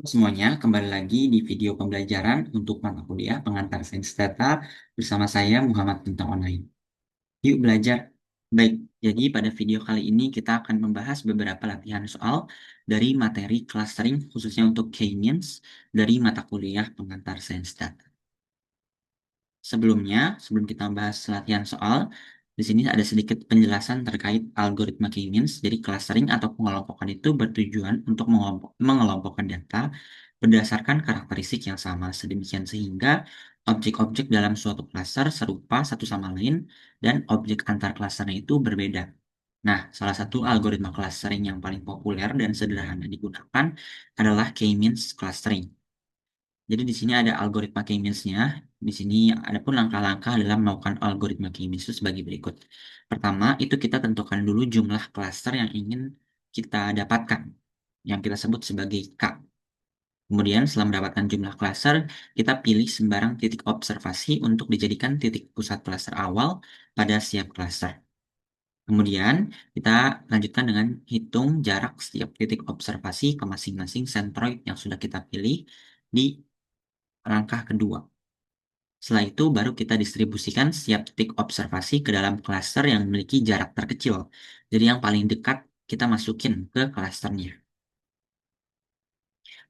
Semuanya, kembali lagi di video pembelajaran untuk mata kuliah pengantar sains data bersama saya Muhammad Bintang Online. Yuk belajar. Baik, jadi pada video kali ini kita akan membahas beberapa latihan soal dari materi clustering khususnya untuk K-means dari mata kuliah pengantar sains data. Sebelum kita membahas latihan soal, di sini ada sedikit penjelasan terkait algoritma K-means. Jadi clustering atau pengelompokan itu bertujuan untuk mengelompokkan data berdasarkan karakteristik yang sama, sedemikian sehingga objek-objek dalam suatu klaster serupa satu sama lain dan objek antar klasternya itu berbeda. Nah, salah satu algoritma clustering yang paling populer dan sederhana digunakan adalah K-means clustering. Jadi di sini ada algoritma K-means-nya. Di sini ada pun langkah-langkah dalam melakukan algoritma K-means itu sebagai berikut. Pertama, itu kita tentukan dulu jumlah klaster yang ingin kita dapatkan, yang kita sebut sebagai K. Kemudian setelah mendapatkan jumlah klaster, kita pilih sembarang titik observasi untuk dijadikan titik pusat klaster awal pada setiap klaster. Kemudian kita lanjutkan dengan hitung jarak setiap titik observasi ke masing-masing sentroid yang sudah kita pilih di langkah kedua. Setelah itu baru kita distribusikan setiap titik observasi ke dalam klaster yang memiliki jarak terkecil. Jadi yang paling dekat kita masukin ke klasternya.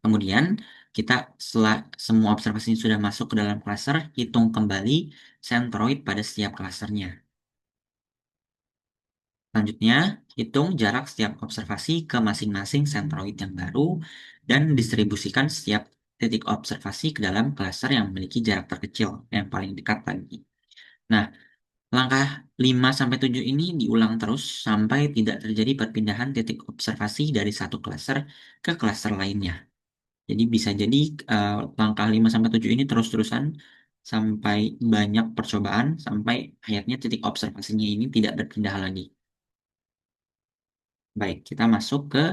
Kemudian kita setelah semua observasi sudah masuk ke dalam klaster, hitung kembali sentroid pada setiap klasternya. Selanjutnya, hitung jarak setiap observasi ke masing-masing sentroid yang baru dan distribusikan setiap titik observasi ke dalam klaster yang memiliki jarak terkecil, yang paling dekat lagi. Nah, langkah 5-7 ini diulang terus sampai tidak terjadi perpindahan titik observasi dari satu klaster ke klaster lainnya. Jadi bisa jadi langkah 5-7 ini terus-terusan sampai banyak percobaan sampai akhirnya titik observasinya ini tidak berpindah lagi. Baik, kita masuk ke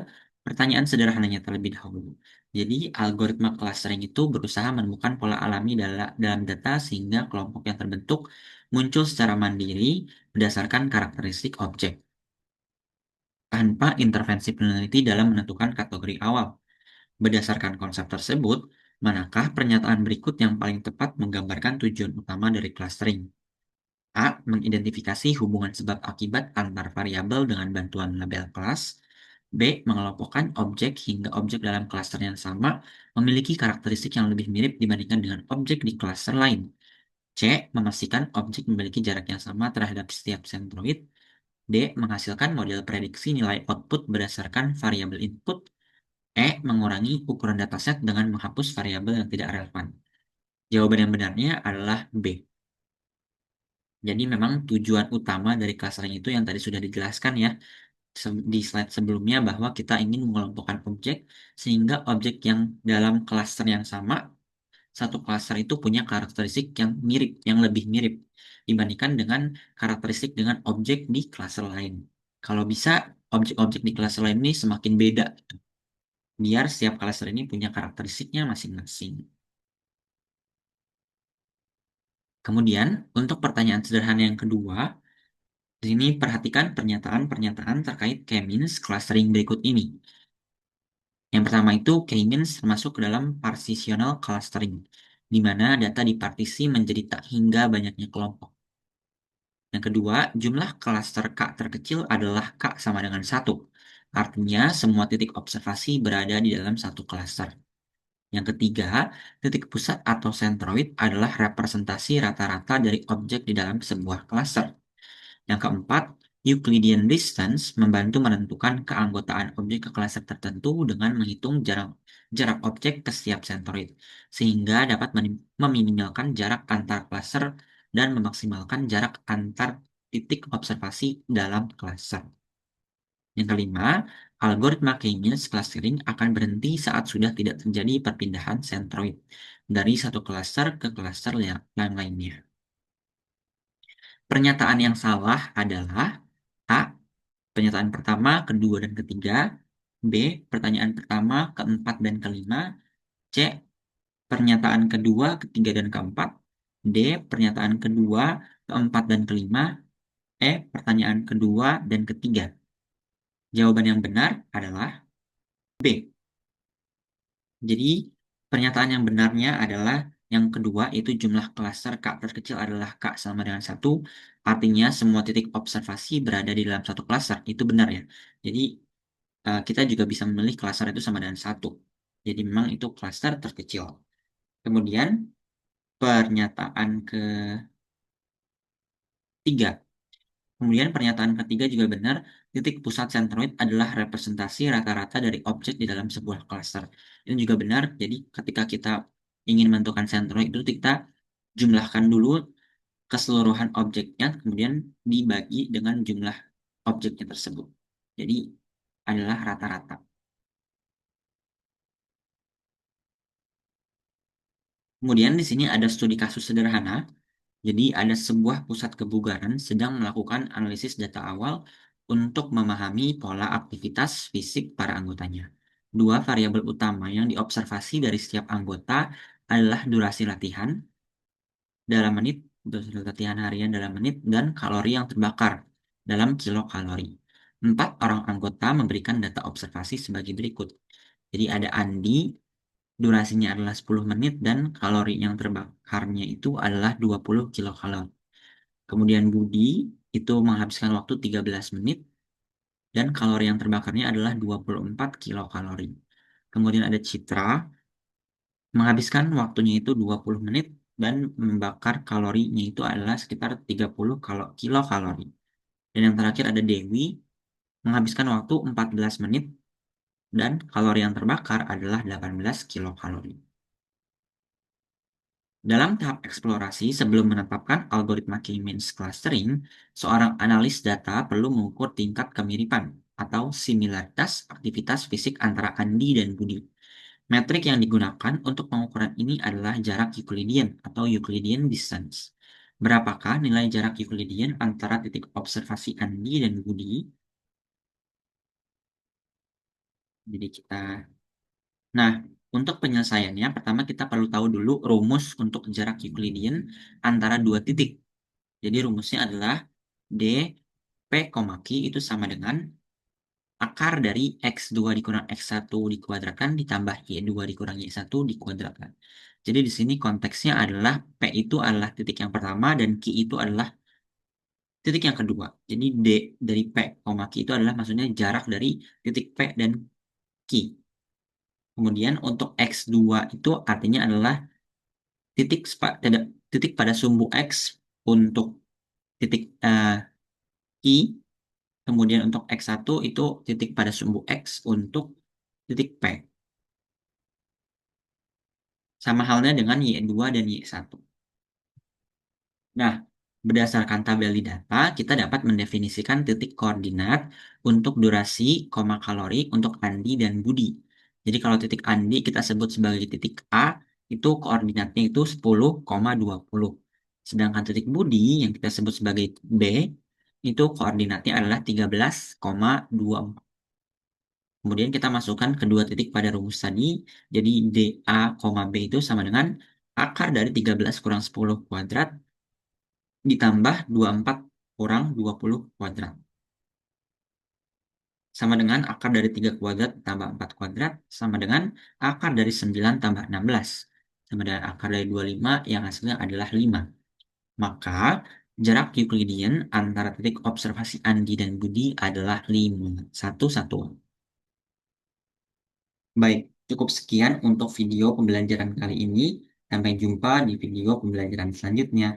pertanyaan sederhananya terlebih dahulu. Jadi, algoritma clustering itu berusaha menemukan pola alami dalam data sehingga kelompok yang terbentuk muncul secara mandiri berdasarkan karakteristik objek, tanpa intervensi peneliti dalam menentukan kategori awal. Berdasarkan konsep tersebut, manakah pernyataan berikut yang paling tepat menggambarkan tujuan utama dari clustering? A. Mengidentifikasi hubungan sebab akibat antar variabel dengan bantuan label kelas. B. Mengelompokkan objek hingga objek dalam klaster yang sama memiliki karakteristik yang lebih mirip dibandingkan dengan objek di klaster lain. C. Memastikan objek memiliki jarak yang sama terhadap setiap sentroid. D. Menghasilkan model prediksi nilai output berdasarkan variabel input. E. Mengurangi ukuran dataset dengan menghapus variabel yang tidak relevan. Jawaban yang benarnya adalah B. Jadi memang tujuan utama dari clustering itu yang tadi sudah dijelaskan ya di slide sebelumnya bahwa kita ingin mengelompokkan objek sehingga objek yang dalam cluster yang sama, satu cluster itu punya karakteristik yang mirip, yang lebih mirip dibandingkan dengan karakteristik dengan objek di cluster lain. Kalau bisa objek-objek di cluster lain ini semakin beda gitu. Biar setiap cluster ini punya karakteristiknya masing-masing. Kemudian, untuk pertanyaan sederhana yang kedua, di sini perhatikan pernyataan-pernyataan terkait K-means clustering berikut ini. Yang pertama itu K-means termasuk ke dalam partitional clustering, di mana data dipartisi menjadi tak hingga banyaknya kelompok. Yang kedua, jumlah klaster K terkecil adalah K sama dengan 1. Artinya, semua titik observasi berada di dalam satu klaster. Yang ketiga, titik pusat atau sentroid adalah representasi rata-rata dari objek di dalam sebuah klaster. Yang keempat, Euclidean distance membantu menentukan keanggotaan objek ke klaster tertentu dengan menghitung jarak objek ke setiap sentroid, sehingga dapat meminimalkan jarak antar klaster dan memaksimalkan jarak antar titik observasi dalam klaster. Yang kelima, algoritma K-means clustering akan berhenti saat sudah tidak terjadi perpindahan sentroid dari satu klaster ke klaster yang lainnya. Pernyataan yang salah adalah A. Pernyataan pertama, kedua, dan ketiga. B. Pertanyaan pertama, keempat, dan kelima. C. Pernyataan kedua, ketiga, dan keempat. D. Pernyataan kedua, keempat, dan kelima. E. Pertanyaan kedua dan ketiga. Jawaban yang benar adalah B. Jadi, pernyataan yang benarnya adalah yang kedua, yaitu jumlah klaster K terkecil adalah K sama dengan satu. Artinya semua titik observasi berada di dalam satu klaster. Itu benar ya. Jadi, kita juga bisa memilih klaster itu sama dengan satu. Jadi memang itu klaster terkecil. Kemudian, pernyataan ketiga. Kemudian pernyataan ketiga juga benar, titik pusat sentroid adalah representasi rata-rata dari objek di dalam sebuah klaster. Ini juga benar, jadi ketika kita ingin menentukan sentroid itu kita jumlahkan dulu keseluruhan objeknya, kemudian dibagi dengan jumlah objeknya tersebut. Jadi adalah rata-rata. Kemudian di sini ada studi kasus sederhana. Jadi ada sebuah pusat kebugaran sedang melakukan analisis data awal untuk memahami pola aktivitas fisik para anggotanya. Dua variabel utama yang diobservasi dari setiap anggota adalah durasi latihan dalam menit, durasi latihan harian dalam menit, dan kalori yang terbakar dalam kilokalori. Empat orang anggota memberikan data observasi sebagai berikut. Jadi ada Andi, durasinya adalah 10 menit, dan kalori yang terbakarnya itu adalah 20 kilokalori. Kemudian Budi itu menghabiskan waktu 13 menit dan kalori yang terbakarnya adalah 24 kilokalori. Kemudian ada Citra menghabiskan waktunya itu 20 menit dan membakar kalorinya itu adalah sekitar 30 kilokalori. Dan yang terakhir ada Dewi menghabiskan waktu 14 menit dan kalori yang terbakar adalah 18 kilokalori. Dalam tahap eksplorasi, sebelum menetapkan algoritma K-means clustering, seorang analis data perlu mengukur tingkat kemiripan atau similaritas aktivitas fisik antara Andi dan Budi. Metrik yang digunakan untuk pengukuran ini adalah jarak Euclidean atau Euclidean distance. Berapakah nilai jarak Euclidean antara titik observasi Andi dan Budi? Jadi kita Nah, untuk penyelesaiannya, pertama kita perlu tahu dulu rumus untuk jarak Euclidean antara dua titik. Jadi rumusnya adalah D P, Q itu sama dengan akar dari X2 dikurang X1 dikuadratkan ditambah Y2 dikurang Y1 dikuadratkan. Jadi di sini konteksnya adalah P itu adalah titik yang pertama dan Q itu adalah titik yang kedua. Jadi D dari P, Q itu adalah maksudnya jarak dari titik P dan Q. Kemudian untuk X2 itu artinya adalah titik pada sumbu X untuk titik I, kemudian untuk X1 itu titik pada sumbu X untuk titik P. Sama halnya dengan Y2 dan Y1. Nah, berdasarkan tabel di data, kita dapat mendefinisikan titik koordinat untuk durasi, koma kalori untuk Andi dan Budi. Jadi kalau titik Andi kita sebut sebagai titik A, itu koordinatnya itu 10,20. Sedangkan titik Budi yang kita sebut sebagai B, itu koordinatnya adalah 13,24. Kemudian kita masukkan kedua titik pada rumus tadi. Jadi DA, B itu sama dengan akar dari 13 kurang 10 kuadrat ditambah 24 kurang 20 kuadrat. Sama dengan akar dari 3 kuadrat tambah 4 kuadrat, sama dengan akar dari 9 tambah 16. Sama dengan akar dari 25 yang hasilnya adalah 5. Maka jarak Euclidean antara titik observasi Andi dan Budi adalah 5. Satu satuan. Baik, cukup sekian untuk video pembelajaran kali ini. Sampai jumpa di video pembelajaran selanjutnya.